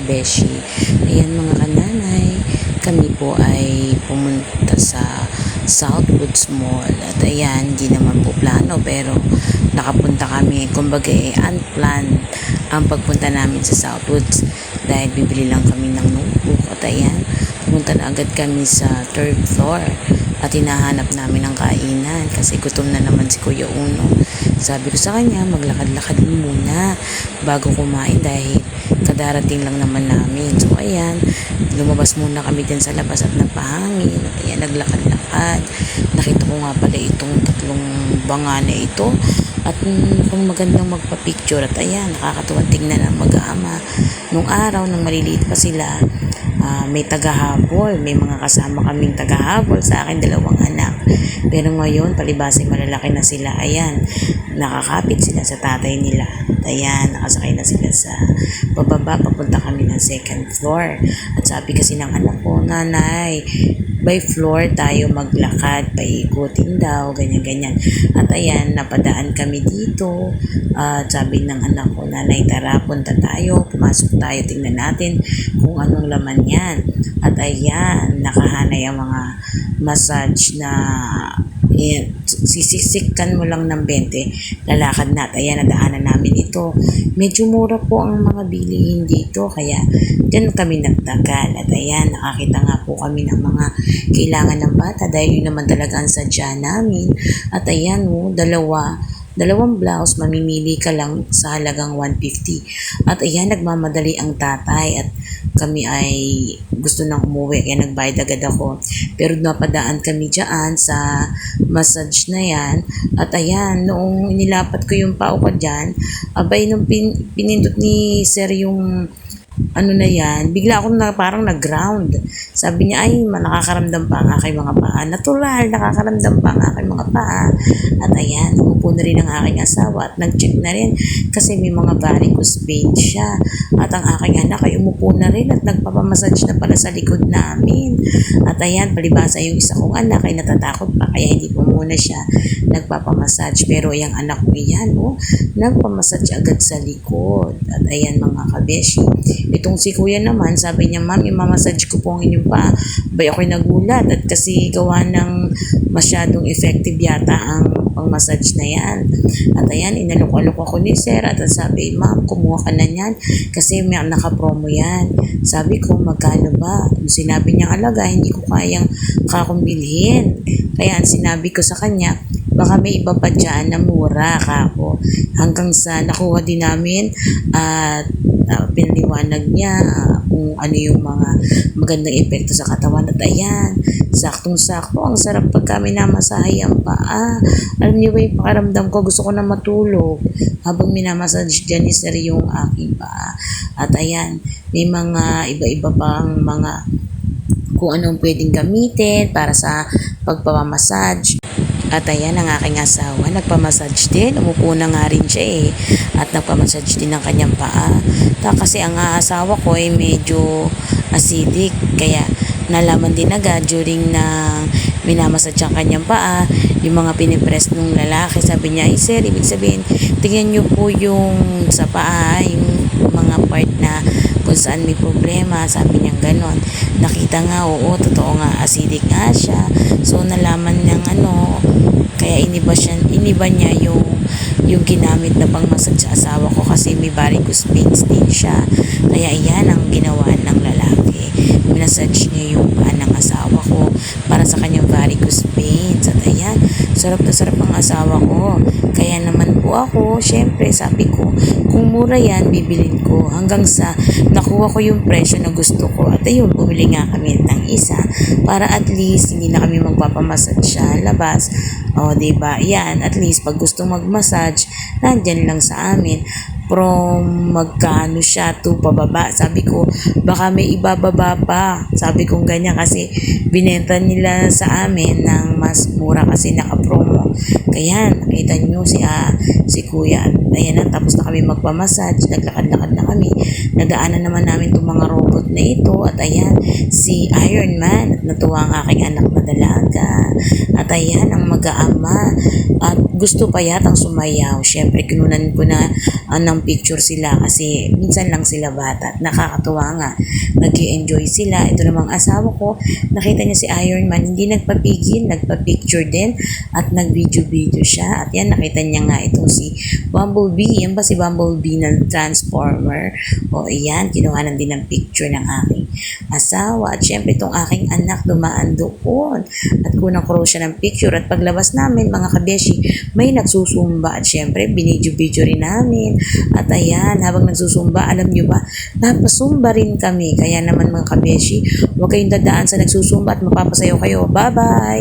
kabeshi. Ayan mga kananay, kami po ay pumunta sa Southwoods Mall. At ayan, hindi naman po plano pero nakapunta kami. Kumbaga unplanned ang pagpunta namin sa Southwoods dahil bibili lang kami ng notebook. At ayan, pumunta na agad kami sa third floor at hinahanap namin ang kainan kasi gutom na naman si Kuya Uno. Sabi ko sa kanya, maglakad-lakad muna bago kumain dahil kadarating lang naman namin. So ayan, lumabas muna kami din sa labas at napahangin. At ayan, naglakad-lakad. Nakita ko nga pala itong tatlong banga na ito. At kung magandang magpa-picture. At ayan, nakakatuwa tingnan ang mag-aama. Nung araw, nang maliliit pa sila, may tagahabol. May mga kasama kaming tagahabol sa akin, 2 anak. Pero ngayon, palibasay malalaki na sila. Ayan, nakakapit sila sa tatay nila. At ayan, nakasakay na sila sa pababa. Papunta kami ng second floor. At sabi kasi ng anak ko, nanay, by floor tayo maglakad, paikutin daw, ganyan-ganyan. At ayan, napadaan kami dito. At sabi ng anak ko, nanay, tara, punta tayo, pumasok tayo, tingnan natin kung anong laman yan. At ayan, nakahanay ang mga massage na sisiksikan mo lang ng 20, lalakad na. At ayan, nadaanan namin ito. Medyo mura po ang mga bilihin dito, kaya dyan kami nagtagal. At ayan, nakakita nga po kami ng mga kailangan ng bata dahil yun naman talaga ang sadya namin. At ayan, dalawang blouse, mamimili ka lang sa halagang 150. At ayan, nagmamadali ang tatay at kami ay gusto nang umuwi kaya nagbayad agad ako. Pero napadaan kami dyan sa massage na yan. At ayan, noong inilapat ko yung pao ko dyan, abay nung pinindot ni sir yung ano na yan, bigla akong parang nag-ground. Sabi niya, ay, nakakaramdam pa ang aking mga paa. Natural, nakakaramdam pa ang aking mga paa. At ayan, umupo na rin ang aking asawa at nag-check na rin kasi may mga varicose veins siya. At ang aking anak ay umupo na rin at nagpapamassage na pala sa likod namin. At ayan, palibasa yung isa kong anak ay natatakot pa kaya hindi po muna siya nagpapamassage. Pero yung anak ko yan, nagpamassage agad sa likod. At ayan mga kabeshi, itong si kuya naman, sabi niya, ma'am, imamassage ko po ang inyong paa. Bay ako'y nagulat at kasi gawa ng masyadong effective yata ang pang-massage na yan. At ayan, inalok-alok ako ni sir at sabi, ma'am, kumuha ka na yan kasi may naka-promo yan. Sabi ko, magkano ba? Sinabi niya, alaga, hindi ko kayang kakumbilhin. Kaya sinabi ko sa kanya, baka may iba pa dyan na mura kako. Hanggang sa nakuha din namin at pinaliwanag niya kung ano yung mga magandang epekto sa katawan. At ayan, saktong-sakto, ang sarap pag kami namasahay ang paa. Alam niyo ba yung pakaramdam ko, gusto ko na matulog habang minamassage dyan ni sir yung aking paa. At ayan, may mga iba-iba pang mga kung anong pwedeng gamitin para sa pagpapamassage. At ayan, ang aking asawa, nagpamassage din. Umupo na nga rin siya at nagpamassage din ng kanyang paa. Kasi ang asawa ko ay medyo acidic. Kaya nalaman din agad during na minamassage ang kanyang paa, yung mga pinipress ng lalaki. Sabi niya, ay sir, ibig sabihin, tingnan niyo po yung sa paa, yung mga part na kung saan may problema. Sabi niya ganon. Nakita nga, oo, totoo nga, acidic nga siya. So nalaman niyang kaya iniba niya yung ginamit na pang-massage sa asawa ko kasi may varicose veins din siya. Kaya iyan ang ginawa ng lalaki. Minassage niya yung paa ng asawa ko para sa kanyang varicose veins. At ayan, sarap na sarap ang asawa ko. Kaya naman po ako, syempre sabi ko, kung mura yan, bibilin ko. Hanggang sa nakuha ko yung presyo na gusto ko. At ayun, bumili nga kami ng isa para at least hindi na kami magpapamassage sa labas. O, diba? Yan, at least pag gusto mag-massage, nandyan lang sa amin. From magkano siya to pababa. Sabi ko, baka may ibababa pa. Sabi ko ganyan kasi binenta nila sa amin ng mas mura kasi naka-promo. Kaya nakita nyo si kuya. Ayan na, tapos na kami magpamassage. Naglakad-lakad na kami. Nadaanan naman namin itong mga robot loob na ito. At ayan, si Iron Man at natuwa ang aking anak na dalaga. At ayan, ang mag-aama at gusto pa yatang sumayaw. Syempre, kinunan ko na ng picture sila kasi minsan lang sila bata. At nakakatuwa nga, nag-enjoy sila. Ito namang asawa ko, nakita niya si Iron Man, hindi nagpapigil, nagpa-picture din at nag-video-video siya. At yan, nakita niya nga itong si Bumblebee. Yan ba si Bumblebee ng Transformer? O iyan, kinuhanan din ng picture ng aking asawa. At syempre, itong aking anak dumaan doon. At kunang ko siya ng picture. At paglabas namin, mga kabeshi, may nagsusumba. At syempre, binidyo-video rin namin. At ayan, habang nagsusumba, alam nyo ba, napasumba rin kami. Kaya naman mga kabeshi, huwag kayong dadaan sa nagsusumba at mapapasayaw kayo. Bye-bye!